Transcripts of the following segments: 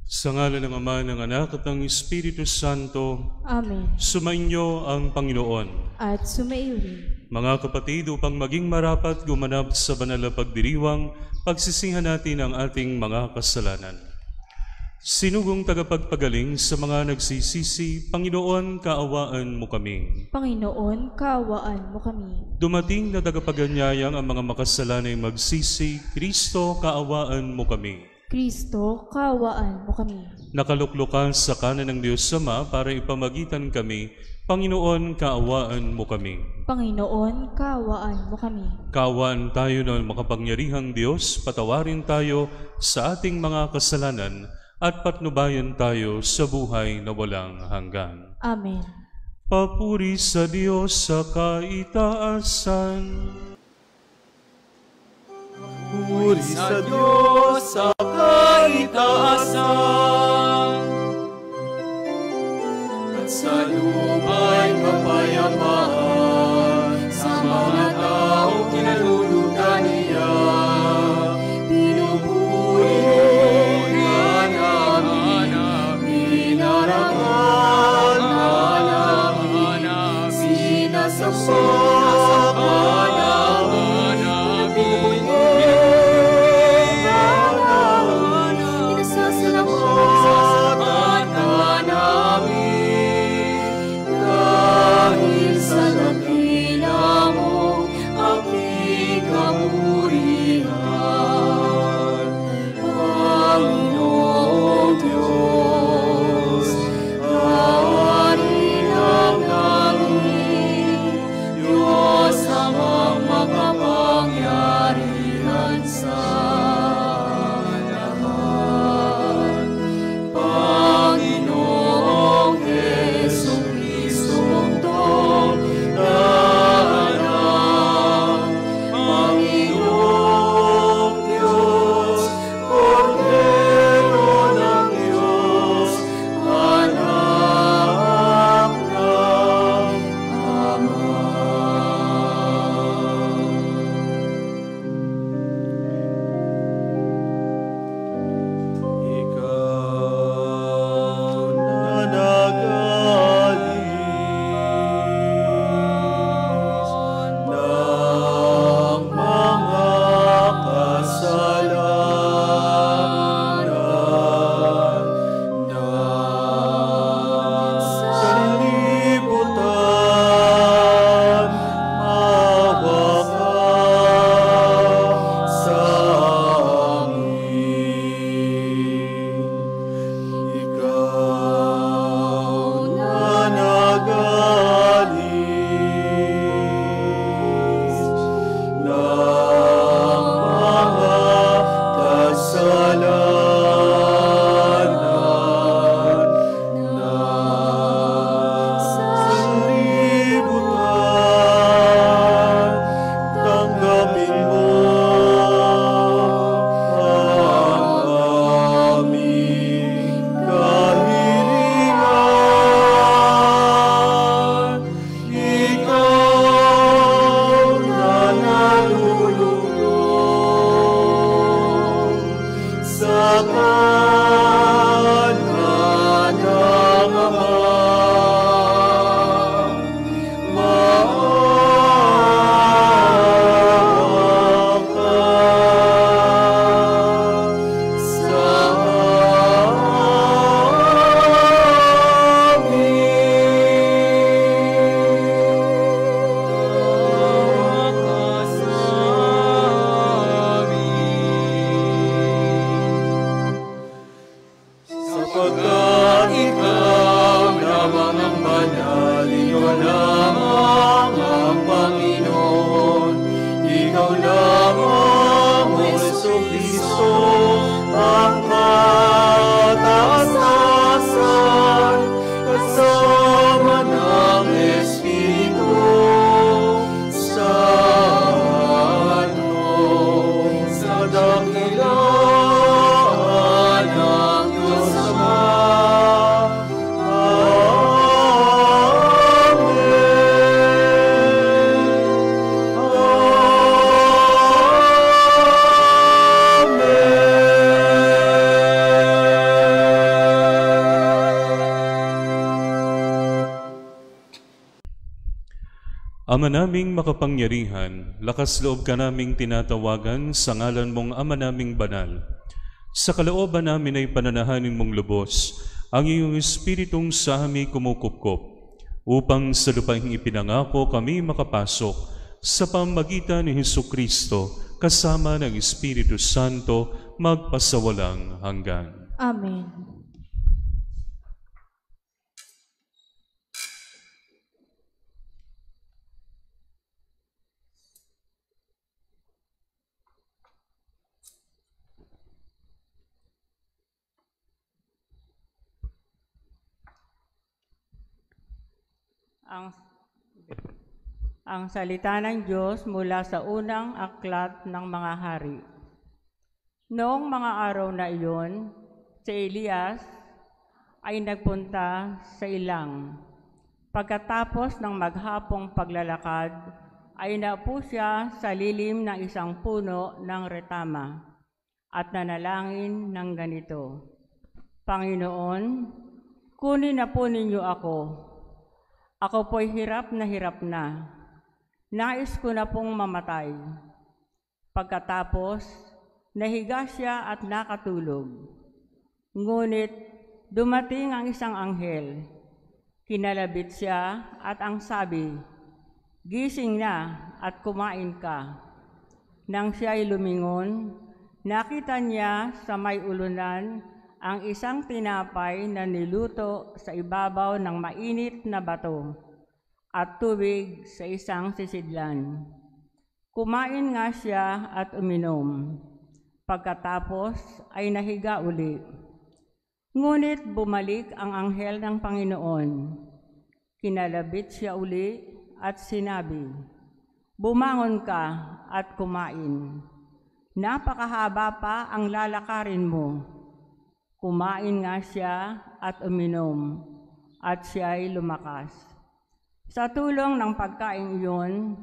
Sa ngalan ng Ama, ng Anak at ng Espiritu Santo. Amen. Sumainyo ang Panginoon. At sumaiyo rin. Mga kapatid, upang maging marapat gumanap sa banal na pagdiriwang, pagsisihan natin ang ating mga kasalanan. Sinugong tagapagpagaling sa mga nagsisisi, Panginoon, kaawaan mo kami. Panginoon, kaawaan mo kami. Dumating na tagapaganyayang ang mga makasalanay magsisi, Kristo, kaawaan mo kami. Kristo, kaawaan mo kami. Nakaluklukan sa kanan ng Diyos Ama para ipamagitan kami, Panginoon, kaawaan mo kami. Panginoon, kaawaan mo kami. Kaawaan tayo ng makapangyarihang Diyos, patawarin tayo sa ating mga kasalanan at patnubayan tayo sa buhay na walang hanggan. Amen. Papuri sa Diyos sa kaitaasan. Puri sa Diyos sa kaitaasan, at sa luma'y kapayapaan, sa mga tao kinalulugan niya. Pinupuri ka namin, pinarangal ka namin, sinasapak ka namin. Dakilaan ng Diyos Ama, Ama naming makapangyarihan, lakas loob ka naming tinatawagan sa ngalan mong Ama naming banal. Sa kalooban namin ay pananahanin mong lubos ang iyong Espiritong sa amin kumukupkop, upang sa lupaing ipinangako kami makapasok sa pamagitan ni Hesukristo kasama ng Espiritu Santo magpasawalang hanggan. Amen. Ang salita ng Diyos mula sa unang aklat ng mga hari. Noong mga araw na iyon, si Elias ay nagpunta sa ilang. Pagkatapos ng maghapong paglalakad, ay naupo siya sa lilim ng isang puno ng retama at nanalangin ng ganito, Panginoon, kunin na po ninyo ako. Ako po'y hirap na. Nais ko na pong mamatay. Pagkatapos, nahiga siya at nakatulog. Ngunit dumating ang isang anghel. Kinalabit siya at ang sabi, Gising na at kumain ka. Nang siya'y lumingon, nakita niya sa may ulunan ang isang tinapay na niluto sa ibabaw ng mainit na bato at tubig sa isang sisidlan. Kumain nga siya at uminom. Pagkatapos ay nahiga uli. Ngunit bumalik ang anghel ng Panginoon. Kinalabit siya uli at sinabi, Bumangon ka at kumain. Napakahaba pa ang lalakarin mo. Kumain nga siya at uminom, at siya'y lumakas. Sa tulong ng pagkain iyon,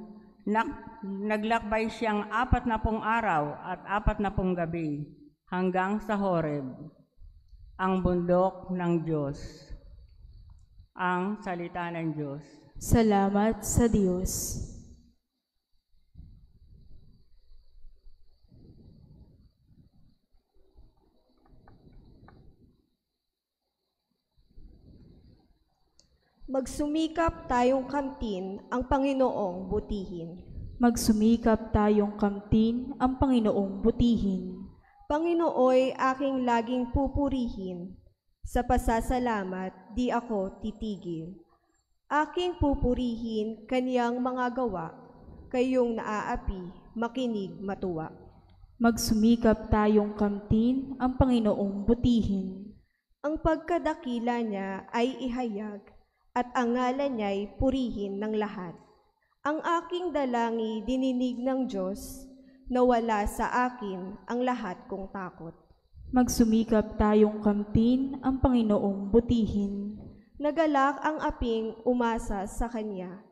naglakbay siyang 40 araw at 40 gabi hanggang sa Horeb, ang bundok ng Diyos. Ang salita ng Diyos. Salamat sa Diyos. Magsumikap tayong kamtin ang Panginoong butihin. Magsumikap tayong kamtin ang Panginoong butihin. Panginooy aking laging pupurihin, sa pasasalamat di ako titigil. Aking pupurihin kaniyang mga gawa, kayong naaapi, makinig matuwa. Magsumikap tayong kamtin ang Panginoong butihin. Ang pagkadakila niya ay ihayag, at ang ngalan niya'y purihin ng lahat. Ang aking dalangi dininig ng Diyos, nawala sa akin ang lahat kong takot. Magsumikap tayong kamtin ang Panginoong butihin. Nagalak ang aping umasa sa Kanya,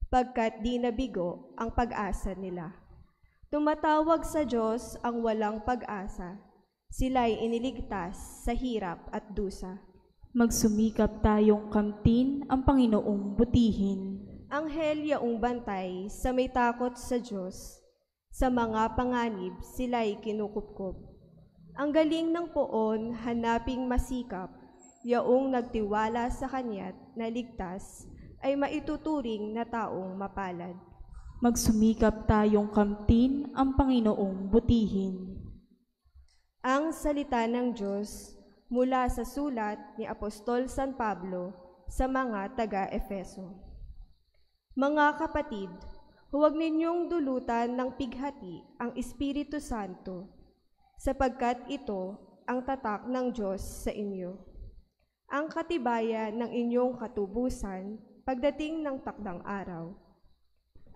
pagkat di nabigo ang pag-asa nila. Tumatawag sa Diyos ang walang pag-asa, sila'y iniligtas sa hirap at dusa. Magsumikap tayong kamtin ang Panginoong butihin. Anghel yaong bantay sa may takot sa Diyos, sa mga panganib sila'y kinukupkop. Ang galing ng poon hanaping masikap, yaong nagtiwala sa Kanya't naligtas, ay maituturing na taong mapalad. Magsumikap tayong kamtin ang Panginoong butihin. Ang salita ng Diyos mula sa sulat ni Apostol San Pablo sa mga taga-Efeso. Mga kapatid, huwag ninyong dulutan ng pighati ang Espiritu Santo, sapagkat ito ang tatak ng Diyos sa inyo. Ang katibayan ng inyong katubusan pagdating ng takdang araw.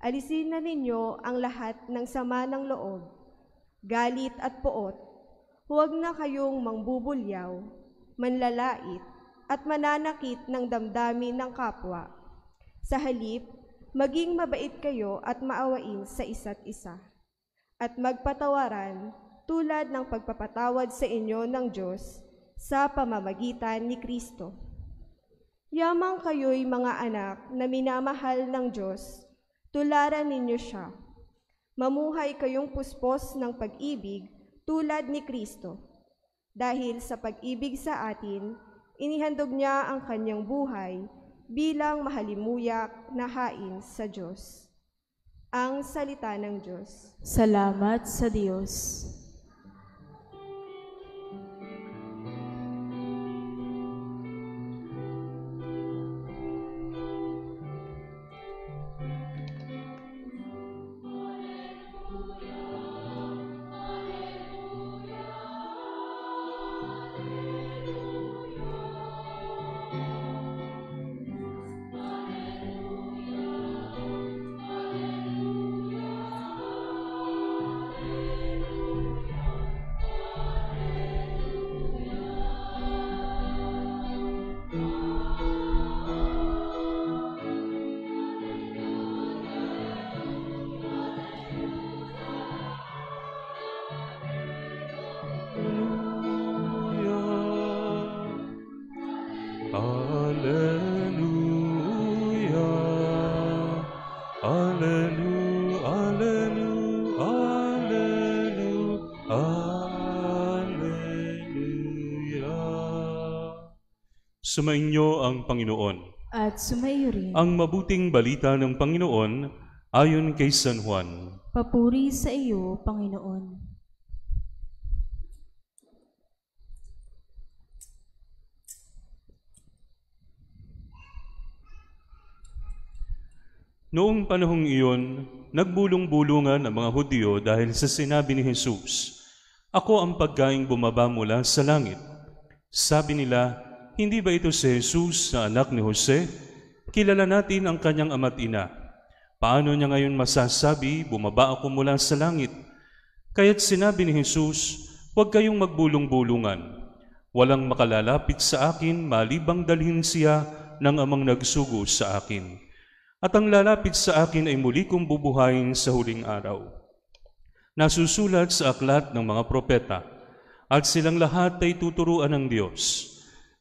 Alisin na ninyo ang lahat ng sama ng loob, galit at poot. Huwag na kayong mangbubulyaw, manlalait, at mananakit ng damdamin ng kapwa. Sa halip, maging mabait kayo at maawain sa isa't isa. At magpatawaran tulad ng pagpapatawad sa inyo ng Diyos sa pamamagitan ni Kristo. Yamang kayo'y mga anak na minamahal ng Diyos, tularan ninyo siya. Mamuhay kayong puspos ng pag-ibig tulad ni Kristo. Dahil sa pag-ibig sa atin, inihandog niya ang kanyang buhay bilang mahalimuyak na hain sa Diyos. Ang salita ng Diyos. Salamat sa Diyos. Sumainyo ang Panginoon. At sumaiyo rin. Ang mabuting balita ng Panginoon ayon kay San Juan. Papuri sa iyo, Panginoon. Noong panahong iyon, nagbulong-bulungan ang mga Hudyo dahil sa sinabi ni Jesus, "Ako ang pagkaing bumaba mula sa langit." Sabi nila, "Hindi ba ito si Jesus na anak ni Jose? Kilala natin ang kanyang ama't ina. Paano niya ngayon masasabi, bumaba ako mula sa langit?" Kaya't sinabi ni Jesus, "Huwag kayong magbulong-bulungan. Walang makalalapit sa akin malibang dalhin siya ng amang nagsugo sa akin. At ang lalapit sa akin ay muli kong bubuhayin sa huling araw." Nasusulat sa aklat ng mga propeta, "At silang lahat ay tuturuan ng Diyos.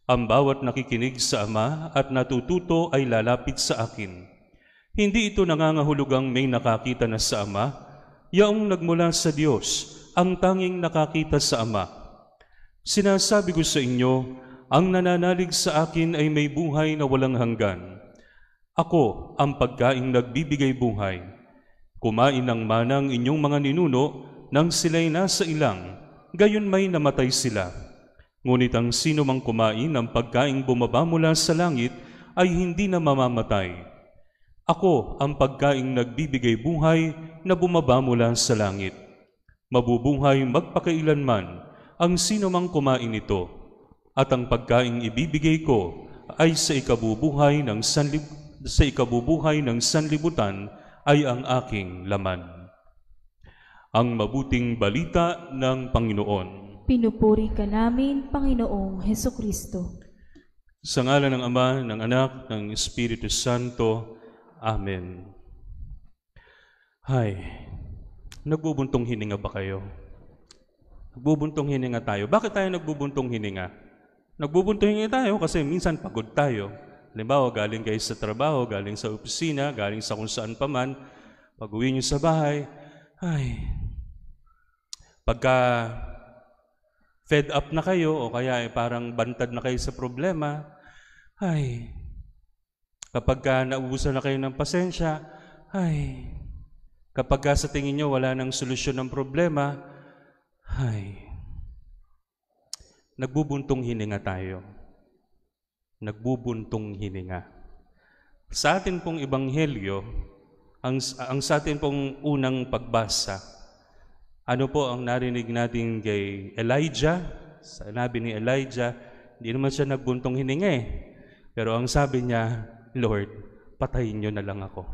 Ang bawat nakikinig sa Ama at natututo ay lalapit sa akin. Hindi ito nangangahulugang may nakakita na sa Ama, yaong nagmula sa Diyos, ang tanging nakakita sa Ama. Sinasabi ko sa inyo, ang nananalig sa akin ay may buhay na walang hanggan. Ako ang pagkaing nagbibigay buhay. Kumain ng manang inyong mga ninuno nang sila'y nasa ilang, gayon may namatay sila. Ngunit ang sino mang kumain ng pagkaing bumaba mula sa langit ay hindi na mamamatay. Ako ang pagkaing nagbibigay buhay na bumaba mula sa langit. Mabubuhay magpakailanman ang sino mang kumain nito, at ang pagkaing ibibigay ko ay sa ikabubuhay ng sanlibutan ay ang aking laman." Ang mabuting balita ng Panginoon. Pinupuri ka namin, Panginoong Hesukristo. Sa ngalan ng Ama, ng Anak, ng Espiritu Santo. Amen. Hay, nagbubuntong hininga ba kayo? Nagbubuntong hininga tayo. Bakit tayo nagbubuntong hininga? Nagbubuntong hininga tayo kasi minsan pagod tayo. Halimbawa, galing kayo sa trabaho, galing sa opisina, galing sa kung saan pa man. Pag-uwi nyo sa bahay, pagka fed up na kayo o kaya parang bantad na kayo sa problema, kapag naubusan na kayo ng pasensya, kapag sa tingin nyo wala nang solusyon ng problema, nagbubuntong hininga tayo. Nagbubuntong hininga. Sa atin pong ebanghelyo, ang sa atin pong unang pagbasa, ano po ang narinig natin kay Elijah? Sabi ni Elijah, hindi naman siya nagbuntong hininga eh. Pero ang sabi niya, "Lord, patayin niyo na lang ako.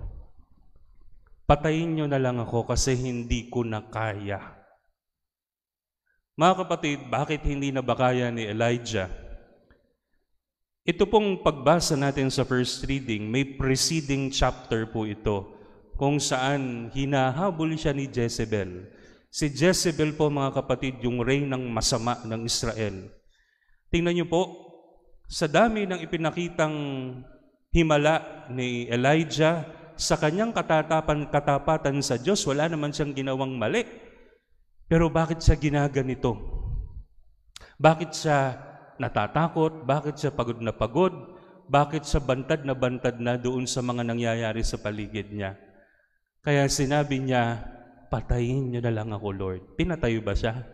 Patayin niyo na lang ako kasi hindi ko na kaya." Mga kapatid, bakit hindi na ba kaya ni Elijah? Ito pong pagbasa natin sa first reading, may preceding chapter po ito kung saan hinahabol siya ni Jezebel. Si Jezebel po, mga kapatid, yung reynang masama ng Israel. Tingnan niyo po, sa dami ng ipinakitang himala ni Elijah sa kanyang katapatan sa Diyos, wala naman siyang ginawang mali. Pero bakit siya ginaganito? Bakit siya natatakot? Bakit siya pagod na pagod? Bakit siya bantad na doon sa mga nangyayari sa paligid niya? Kaya sinabi niya, patayin niyo na lang ako, Lord. Pinatayo ba siya?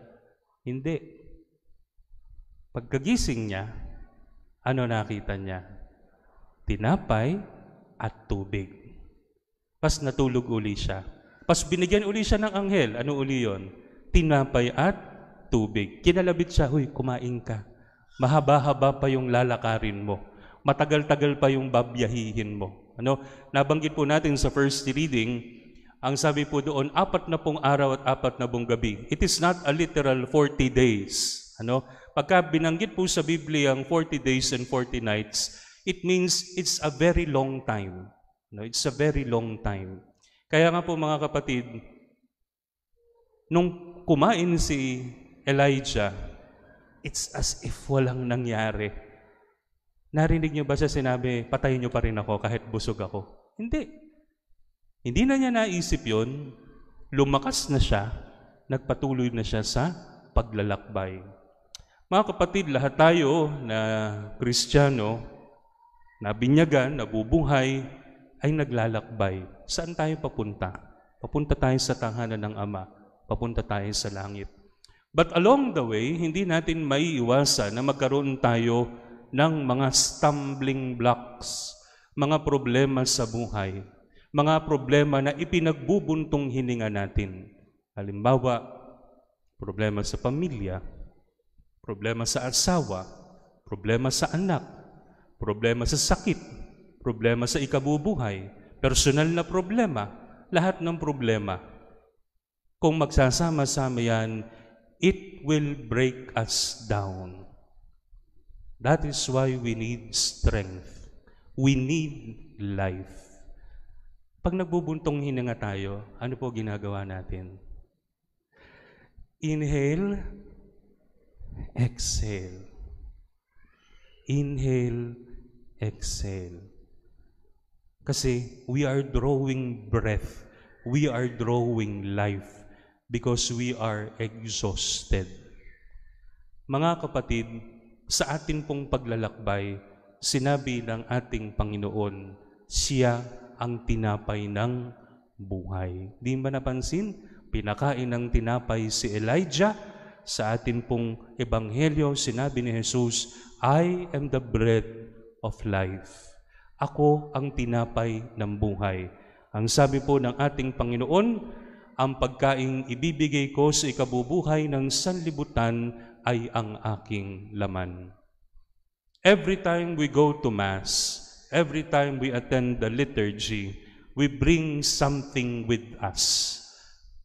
Hindi. Pagkagising niya, ano nakita niya? Tinapay at tubig. Pas natulog uli siya. Pas binigyan uli siya ng anghel. Ano uli yon? Tinapay at tubig. Kinalabit siya, huy, kumain ka. Mahaba-haba pa yung lalakarin mo. Matagal-tagal pa yung babyahihin mo. Ano? Nabanggit po natin sa first reading, ang sabi po doon, 40 araw at 40 gabi. It is not a literal 40 days. Ano? Pagka binanggit po sa Biblia ang 40 days and 40 nights, it means it's a very long time. No, it's a very long time. Kaya nga po mga kapatid, nung kumain si Elijah, it's as if walang nangyari. Narinig niyo ba siya sinabi, patayin niyo pa rin ako kahit busog ako? Hindi. Hindi na niya naisip yun. Lumakas na siya, nagpatuloy na siya sa paglalakbay. Mga kapatid, lahat tayo na Kristiyano, na binyagan, nabubuhay, ay naglalakbay. Saan tayo papunta? Papunta tayo sa tahanan ng Ama. Papunta tayo sa langit. But along the way, hindi natin maiiwasan na magkaroon tayo ng mga stumbling blocks, mga problema sa buhay, mga problema na ipinagbubuntong hininga natin. Halimbawa, problema sa pamilya, problema sa asawa, problema sa anak, problema sa sakit, problema sa ikabubuhay, personal na problema, lahat ng problema. Kung magsasama-sama yan, it will break us down. That is why we need strength. We need life. Pag nagbubuntong hininga tayo, ano po ginagawa natin? Inhale, exhale. Inhale, exhale. Kasi we are drawing breath. We are drawing life because we are exhausted. Mga kapatid, sa atin pong paglalakbay, sinabi ng ating Panginoon, siya ang tinapay ng buhay. Di ba napansin? Pinakain ng tinapay si Elijah. Sa atin pong ebanghelyo, sinabi ni Jesus, I am the bread of life. Ako ang tinapay ng buhay. Ang sabi po ng ating Panginoon, ang pagkaing ibibigay ko sa ikabubuhay ng sanlibutan ay ang aking laman. Every time we go to Mass, every time we attend the liturgy, we bring something with us.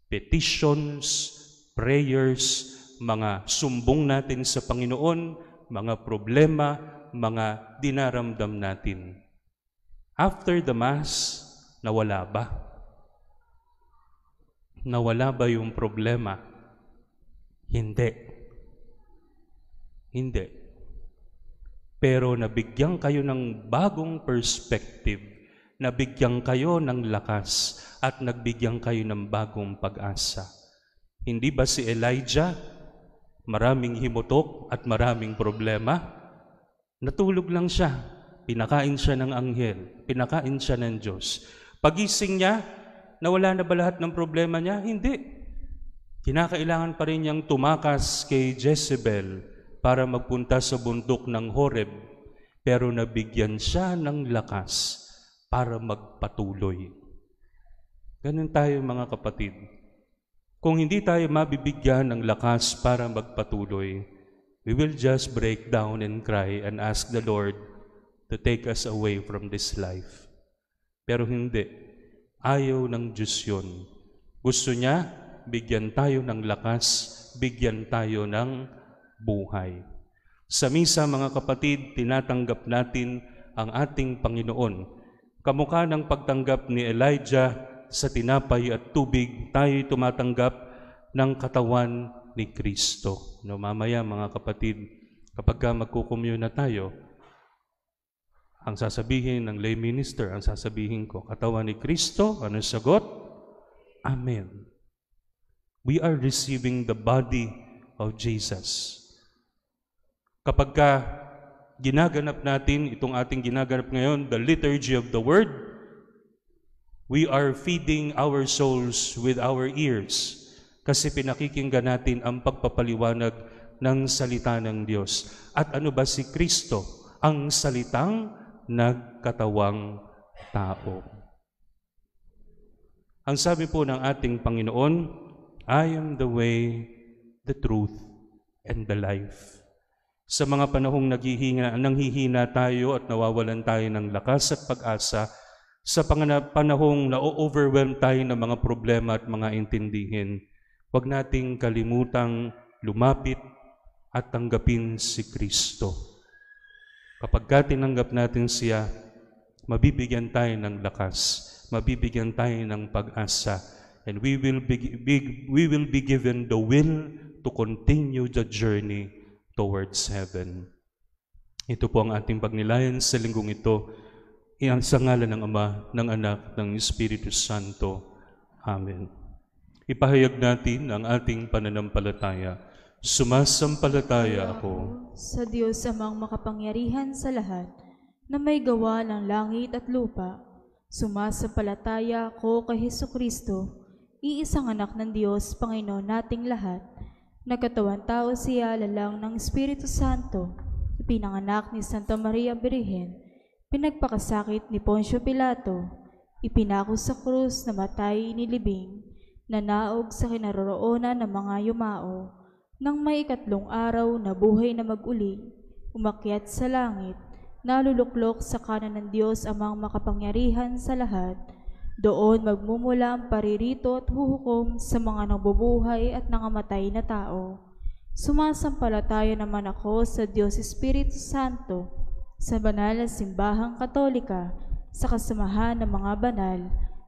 Petitions, prayers, mga sumbong natin sa Panginoon, mga problema, mga dinaramdam natin. After the Mass, nawala ba? Nawala ba yung problema? Hindi. Hindi. Pero nabigyan kayo ng bagong perspective, nabigyan kayo ng lakas, at nagbigyan kayo ng bagong pag-asa. Hindi ba si Elijah, maraming himutok at maraming problema? Natulog lang siya, pinakain siya ng anghel, pinakain siya ng Diyos. Pagising niya, nawala na ba lahat ng problema niya? Hindi. Kinakailangan pa rin niyang tumakas kay Jezebel para magpunta sa bundok ng Horeb, pero nabigyan siya ng lakas para magpatuloy. Ganun tayo mga kapatid. Kung hindi tayo mabibigyan ng lakas para magpatuloy, we will just break down and cry and ask the Lord to take us away from this life. Pero hindi. Ayaw ng Diyos yun. Gusto niya, bigyan tayo ng lakas, bigyan tayo ng buhay. Sa misa, mga kapatid, tinatanggap natin ang ating Panginoon. Kamukha ng pagtanggap ni Elijah sa tinapay at tubig, tayo'y tumatanggap ng katawan ni Kristo. No, mamaya, mga kapatid, kapag magkukumyon na tayo, Ang sasabihin ng lay minister, ang sasabihin ko, katawan ni Kristo. Ano sagot? Amen. We are receiving the body of Jesus. Kapag ginaganap natin itong ating ginaganap ngayon, the liturgy of the Word, we are feeding our souls with our ears kasi pinakikinggan natin ang pagpapaliwanag ng salita ng Diyos. At ano ba si Kristo? Ang salitang nagkatawang tao. Ang sabi po ng ating Panginoon, I am the way, the truth, and the life. Sa mga panahong nanghihina tayo at nawawalan tayo ng lakas at pag-asa, sa panahong na-overwhelm tayo ng mga problema at mga intindihin, huwag nating kalimutang lumapit at tanggapin si Kristo. Kapag tinanggap natin siya, mabibigyan tayo ng lakas, mabibigyan tayo ng pag-asa, and we will be given the will to continue the journey towards heaven. Ito po ang ating pagnilayan sa linggong ito, sa ngalan ng Ama, ng Anak, ng Espiritu Santo. Amen. Ipahayag natin ang ating pananampalataya. Sumasampalataya ako sa Diyos amang makapangyarihan sa lahat, na may gawa ng langit at lupa. Sumasampalataya ako kay Hesukristo, iisang anak ng Diyos, Panginoon nating lahat. Nagkatawang tao siya lalang ng Espiritu Santo, ipinanganak ni Santa Maria Birhen, pinagpakasakit ni Poncio Pilato, ipinako sa krus, namatay, nilibing, nanaog sa kinaroroonan ng mga yumao. Nang may ikatlong araw na buhay na mag-uli, umakyat sa langit, naluluklok sa kanan ng Diyos amang makapangyarihan sa lahat. Doon magmumula ang paririto at huhukom sa mga nabubuhay at nangamatay na tao. Sumasampalataya naman ako sa Diyos Espiritu Santo, sa banal na simbahang katolika, sa kasamahan ng mga banal,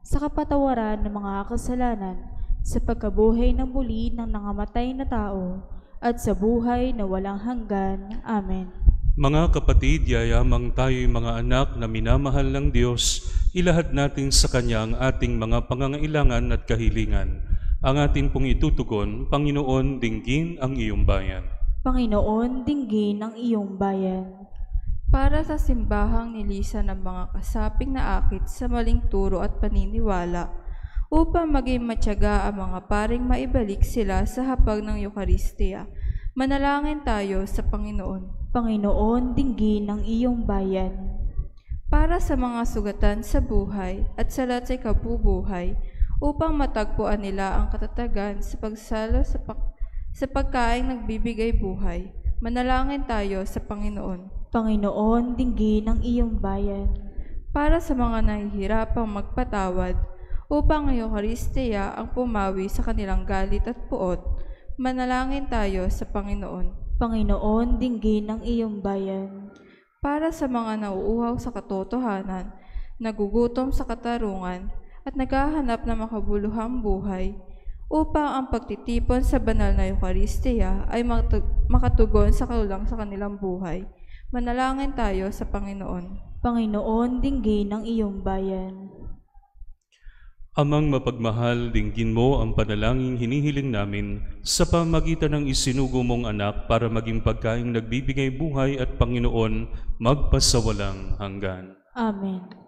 sa kapatawaran ng mga kasalanan, sa pagkabuhay ng muli ng nangamatay na tao, at sa buhay na walang hanggan. Amen. Mga kapatid, yayamang tayo'y mga anak na minamahal ng Diyos, ilahad natin sa Kanya ang ating mga pangangailangan at kahilingan. Ang atin pong itutugon, Panginoon, dinggin ang iyong bayan. Panginoon, dinggin ang iyong bayan. Para sa simbahang nilisan ng mga kasaping na akit sa maling turo at paniniwala, upang maging matyaga ang mga paring maibalik sila sa hapag ng Eucharistia. Manalangin tayo sa Panginoon. Panginoon, dinggin ang iyong bayan. Para sa mga sugatan sa buhay at sa lahat sa kabubuhay, upang matagpuan nila ang katatagan sa pagsalo sa pagkaing nagbibigay buhay. Manalangin tayo sa Panginoon. Panginoon, dinggin ang iyong bayan. Para sa mga nahihirapang magpatawad, upang ang Eucharistia ang pumawi sa kanilang galit at puot, manalangin tayo sa Panginoon. Panginoon, dinggin ang iyong bayan. Para sa mga nauuhaw sa katotohanan, nagugutom sa katarungan, at naghahanap ng makabuluhang buhay, upang ang pagtitipon sa banal na Eucharistia ay makatugon sa kalulang sa kanilang buhay. Manalangin tayo sa Panginoon. Panginoon, dinggin ang iyong bayan. Amang mapagmahal, dinggin mo ang panalangin hinihiling namin sa pamagitan ng isinugo mong anak para maging pagkaing nagbibigay buhay at Panginoon magpasawalang hanggan. Amen.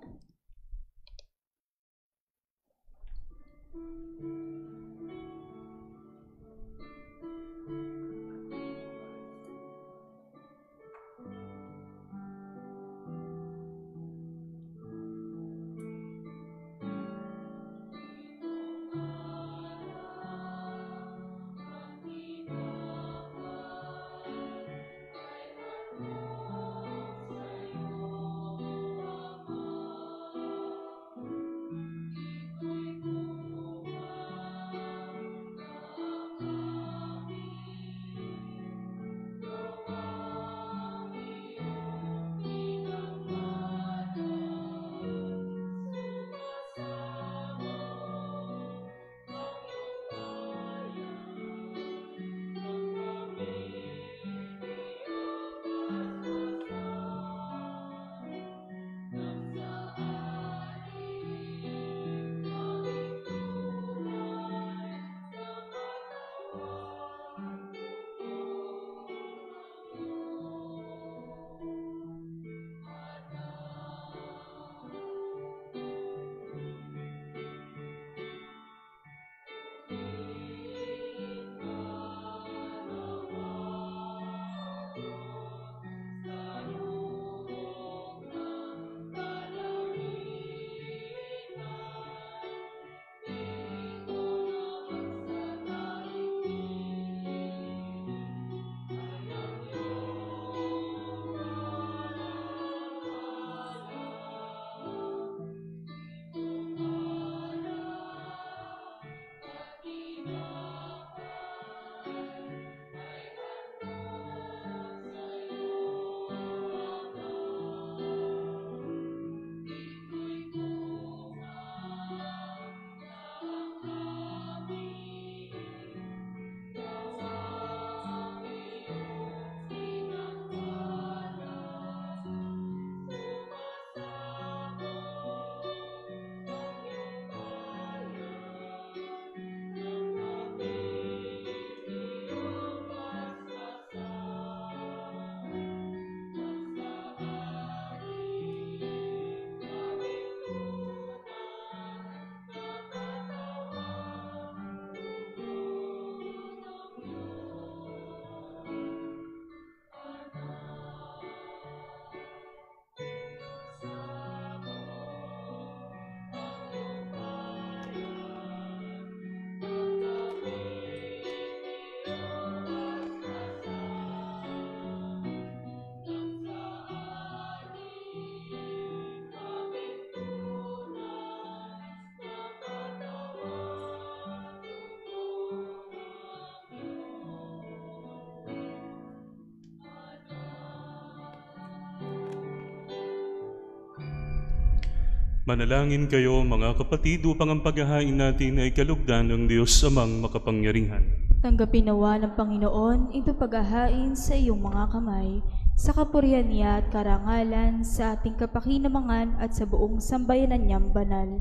Manalangin kayo mga kapatid upang ang paghahain natin ay kalugdan ng Diyos Amang makapangyarihan. Tanggapin nawa ng Panginoon ito paghahain sa iyong mga kamay, sa kapurihan niya at karangalan, sa ating kapakinabangan at sa buong sambayanan niyang banal.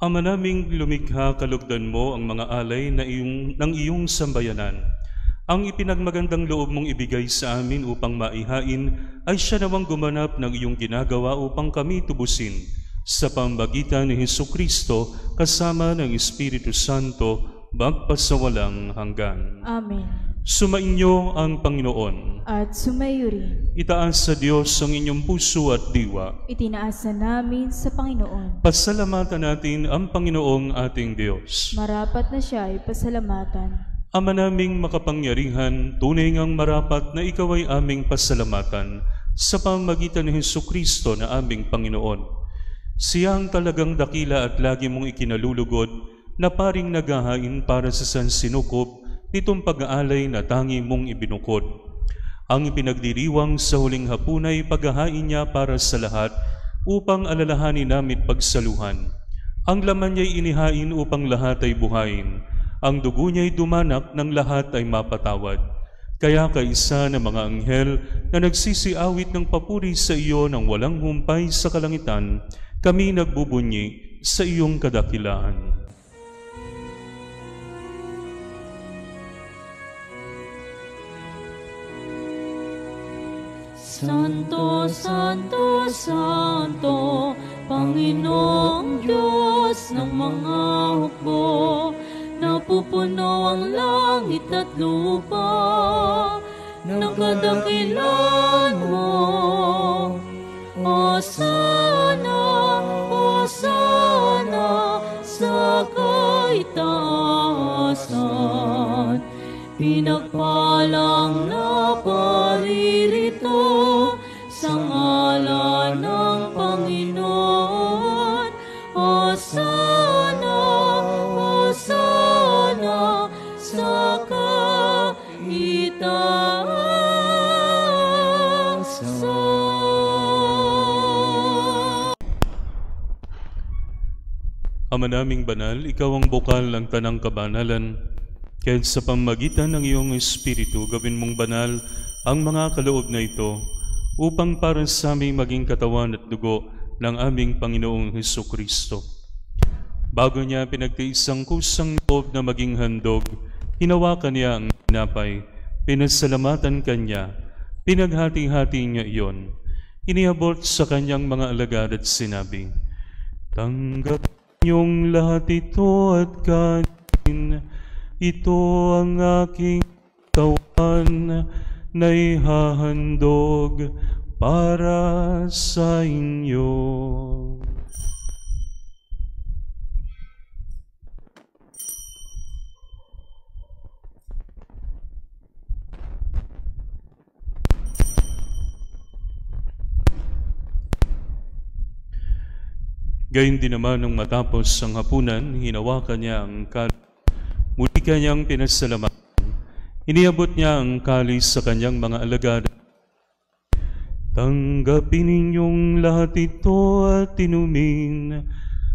Ama naming lumikha, kalugdan mo ang mga alay ng iyong sambayanan. Ang ipinagmagandang loob mong ibigay sa amin upang maihain ay siya nawang gumanap ng iyong ginagawa upang kami tubusin. Sa pamamagitan ni Hesukristo, kasama ng Espiritu Santo, magpasawalang hanggan. Amen. Sumainyo ang Panginoon. At sumayo rin. Itaas sa Diyos ang inyong puso at diwa. Itinaas na namin sa Panginoon. Pasalamatan natin ang Panginoong ating Diyos. Marapat na siya ay pasalamatan. Ama naming makapangyarihan, tunay ngang marapat na ikaw ay aming pasalamatan sa pamamagitan ni Hesukristo na aming Panginoon. Siya ang talagang dakila at lagi mong ikinalulugod na paring naghahain para sa sansinukob nitong pag-aalay na tangi mong ibinukod. Ang ipinagdiriwang sa huling hapon ay paghahain niya para sa lahat upang alalahanin namin pagsaluhan. Ang laman niya'y inihain upang lahat ay buhayin. Ang dugo niya'y dumanak ng lahat ay mapatawad. Kaya kaisa ng mga anghel na nagsisiawit ng papuri sa iyo ng walang humpay sa kalangitan, kami nagbubunyi sa iyong kadakilaan. Santo, Santo, Santo, Panginoong Diyos ng mga hukbo, napupuno ang langit at lupa ng kadakilan mo. Hosana, Hosana sa kaitaasan, pinagpalang na paririto sa ngalan ng Panginoon. Hosana, Hosana sa kaitaasan. Ama naming banal, ikaw ang bukal ng tanang kabanalan. Kahit sa pamamagitan ng iyong Espiritu, gawin mong banal ang mga kaloob na ito upang para sa aming maging katawan at dugo ng aming Panginoong Hesukristo. Bago niya pinagtiis ang kusang loob na maging handog, hinawakan niya ang tinapay, pinasalamatan kanya, pinaghati-hati niya iyon. Iniabot sa kanyang mga alagad at sinabi, "Tanggap niyong lahat ito at kanin. Ito ang aking katawan na ihahandog para sa inyo." Gayun din naman nung matapos ang hapunan, hinawakan niya ang kalis. Muli kanyang pinasalamatan. Iniabot niya ang kalis sa kanyang mga alagad. "Tanggapin ninyong lahat ito at inumin.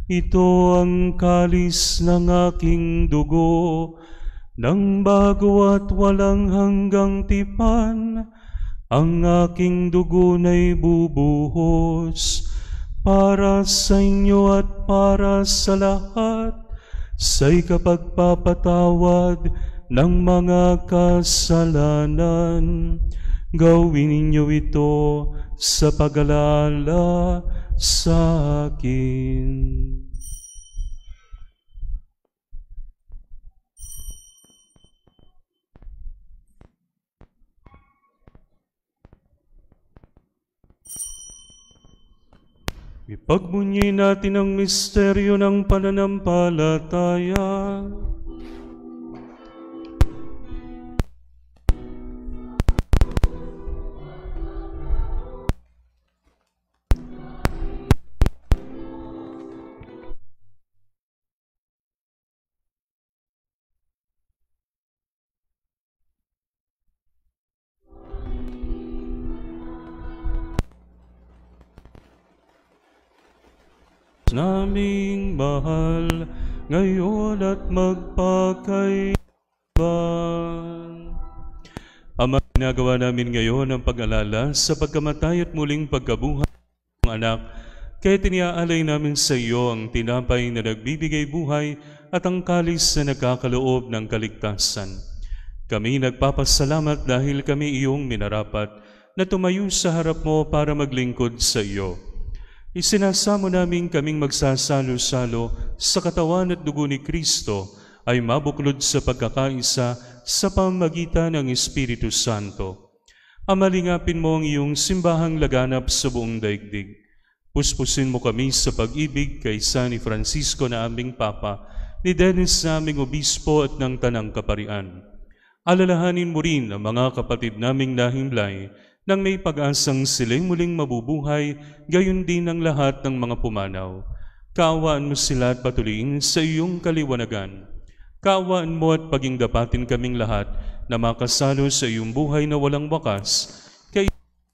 Ito ang kalis ng aking dugo, ng bago at walang hanggang tipan. Ang aking dugo na'y bubuhos para sa inyo at para sa lahat, sa ikapagpapatawad ng mga kasalanan. Gawin ninyo ito sa pag-alala sa akin." Ipagbunyi natin ang misteryo ng pananampalataya. naming mahal, ngayon at magpakailanman. Ama, ginagawa namin ngayon ang pag-alala sa pagkamatay at muling pagkabuhay ng anak, kaya tiniaalay namin sa iyo ang tinapay na nagbibigay buhay at ang kalis na nagkakaloob ng kaligtasan. Kami nagpapasalamat dahil kami iyong minarapat na tumayo sa harap mo para maglingkod sa iyo. Isinasamo namin kaming magsasalo-salo sa katawan at dugo ni Kristo ay mabuklod sa pagkakaisa sa pamamagitan ng Espiritu Santo. Amalingapin mo ang iyong simbahang laganap sa buong daigdig. Puspusin mo kami sa pag-ibig kaysa ni Francisco na aming Papa, ni Dennis na aming Obispo at ng Tanang Kaparian. Alalahanin mo rin ang mga kapatid naming nahimlay nang may pag-asang sila'y muling mabubuhay, gayon din ang lahat ng mga pumanaw. Kaawaan mo sila at patuloyin sa iyong kaliwanagan. Kaawaan mo at pagingdapatin kaming lahat na makasalo sa iyong buhay na walang wakas, kay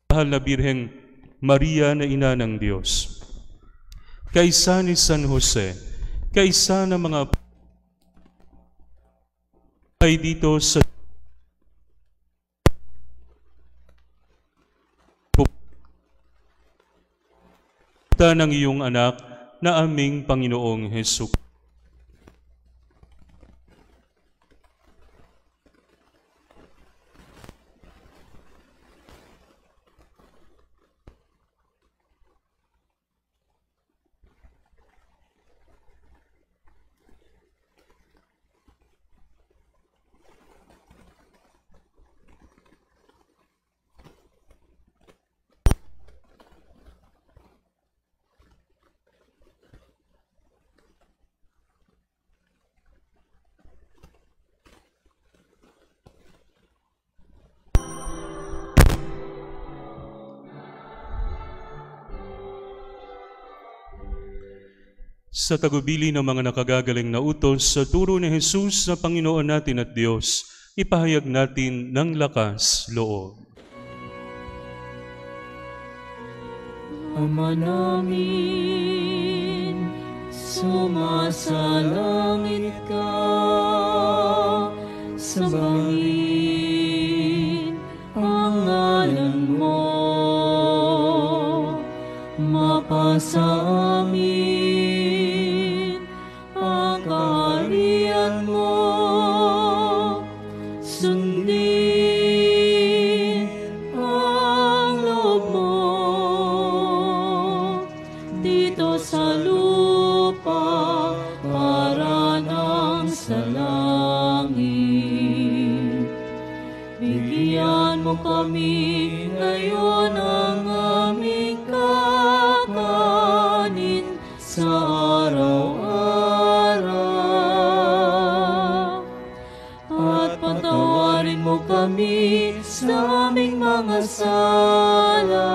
mahal na Birheng Maria na Ina ng Diyos, kaysa ni San Jose, kaysa ng mga ay dito sa ng iyong anak na aming Panginoong Hesus. Sa tagubili ng mga nakagagaling na utos sa turo ni Jesus na Panginoon natin at Diyos, ipahayag natin ng lakas loob. Ama namin, sumasalangit ka, sambahin ang ngalan mo, mapasa amin ang kaharian mo, sundin ang loob mo dito sa lupa para nang sa langit. Bigyan mo kami ngayon ang aming kakanin sa araw-araw, at patawarin mo kami sa aming mga sala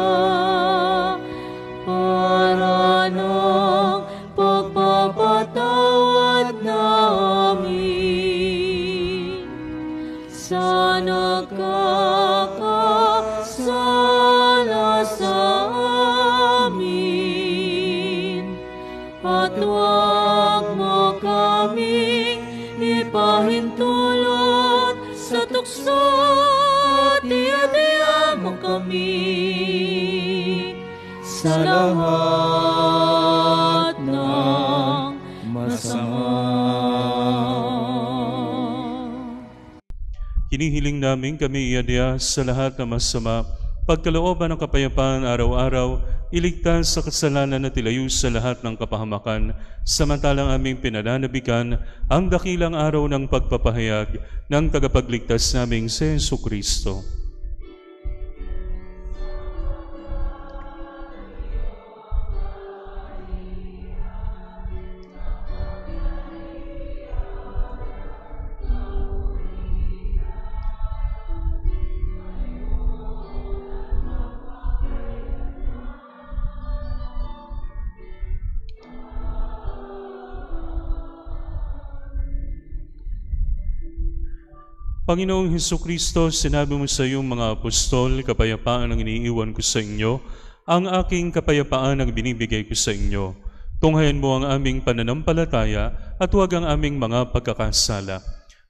para ng pagpapatawad namin sa nagkakasala sa amin, at huwag mo kaming ipahintulot sa tukso, at iadya mo kami sa lahat ng masama. Hinihiling namin kami iadya sa lahat ng masama, pagkalooban ng kapayapaan araw-araw, iligtas sa kasalanan at ilayo sa lahat ng kapahamakan, samantalang aming pinananabikan ang dakilang araw ng pagpapahayag ng tagapagligtas naming si Jesucristo. Panginoong Hesukristo, sinabi mo sa iyong mga apostol, kapayapaan ang iniiwan ko sa inyo, ang aking kapayapaan ang binibigay ko sa inyo. Tunghayan mo ang aming pananampalataya at huwag ang aming mga pagkakasala.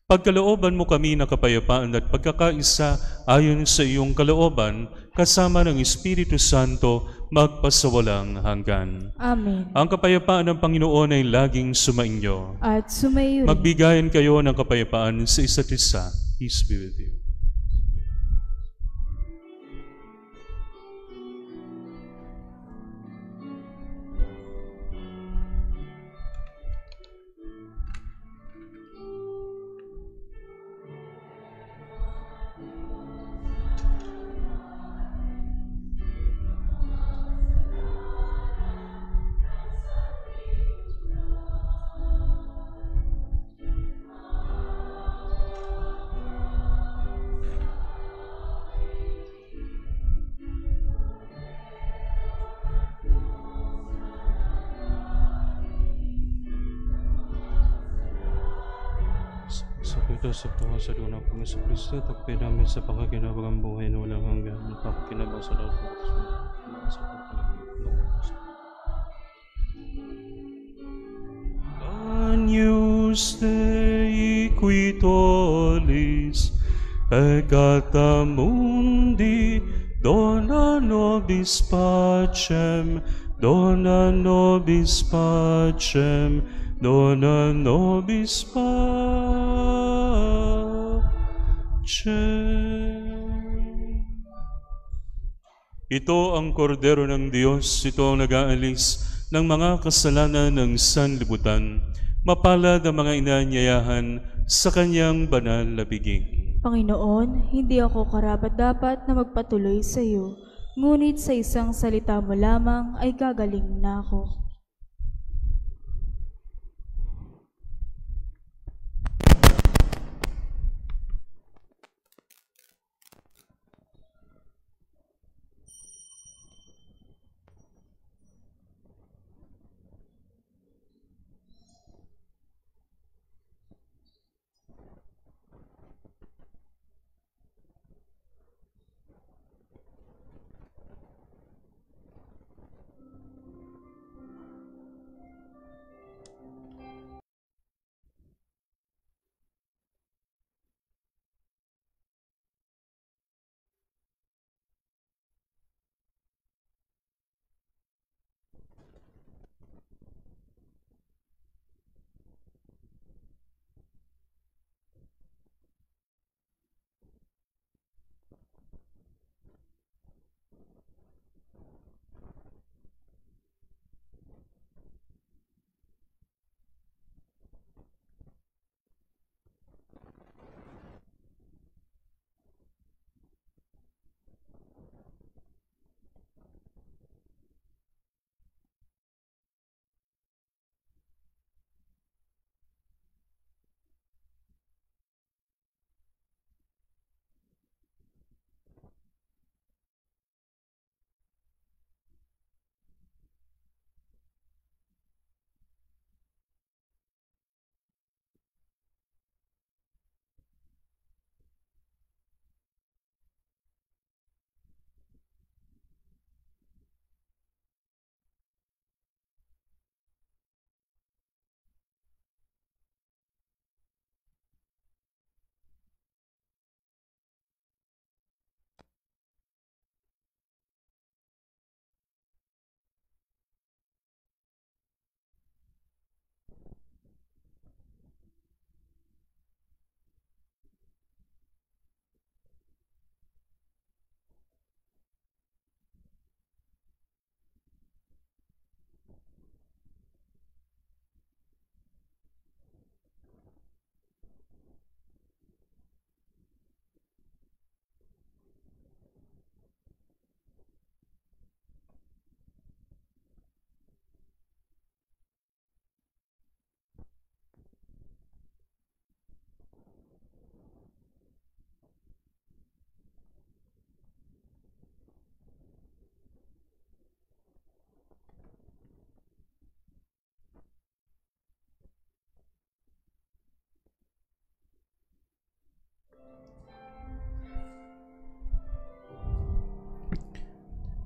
Pagkalooban mo kami na kapayapaan at pagkakaisa ayon sa iyong kalooban, kasama ng Espiritu Santo, magpasawalang hanggan. Amen. Ang kapayapaan ng Panginoon ay laging sumainyo. At sumayo rin. Magbigayan kayo ng kapayapaan sa isa't isa. Peace be with you. Sa kita sa tuwa sa doon ng Panginoon Kristo, takpay namin sa pagkakinabagang buhay na walang hanggan. Pagkinabang sa lahat ng sa Agnus Dei qui tollis peccata mundi, dona nobis pacem, dona nobis pacem, dona nobis pacem. Ito ang kordero ng Diyos, ito ang nag-aalis ng mga kasalanan ng sanlibutan. Mapalad ang mga inaanyayahan sa kanyang banal na biging. Panginoon, hindi ako karapat-dapat na magpatuloy sa iyo, ngunit sa isang salita mo lamang ay gagaling na ako.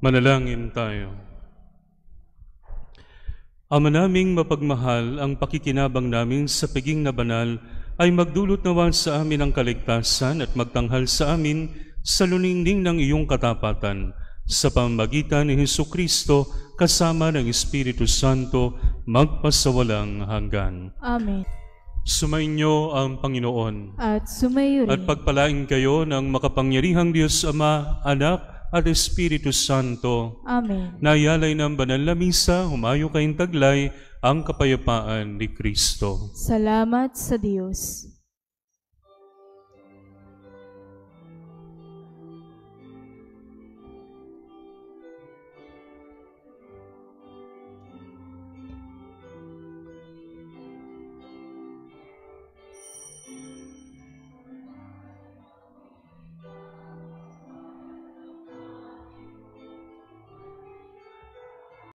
Manalangin tayo. Ama naming mapagmahal, ang pakikinabang namin sa piging na banal ay magdulot nawa sa amin ang kaligtasan at magtanghal sa amin sa luningning ng iyong katapatan. Sa pamamagitan ni Hesukristo, kasama ng Espiritu Santo, magpasawalang hanggan. Amen. Sumainyo ang Panginoon. At sumayo rin. At pagpalain kayo ng makapangyarihang Diyos Ama, Anak, at Espiritu Santo. Amen. Nayalay ng banal na misa, humayo kayong taglay ang kapayapaan ni Kristo. Salamat sa Diyos.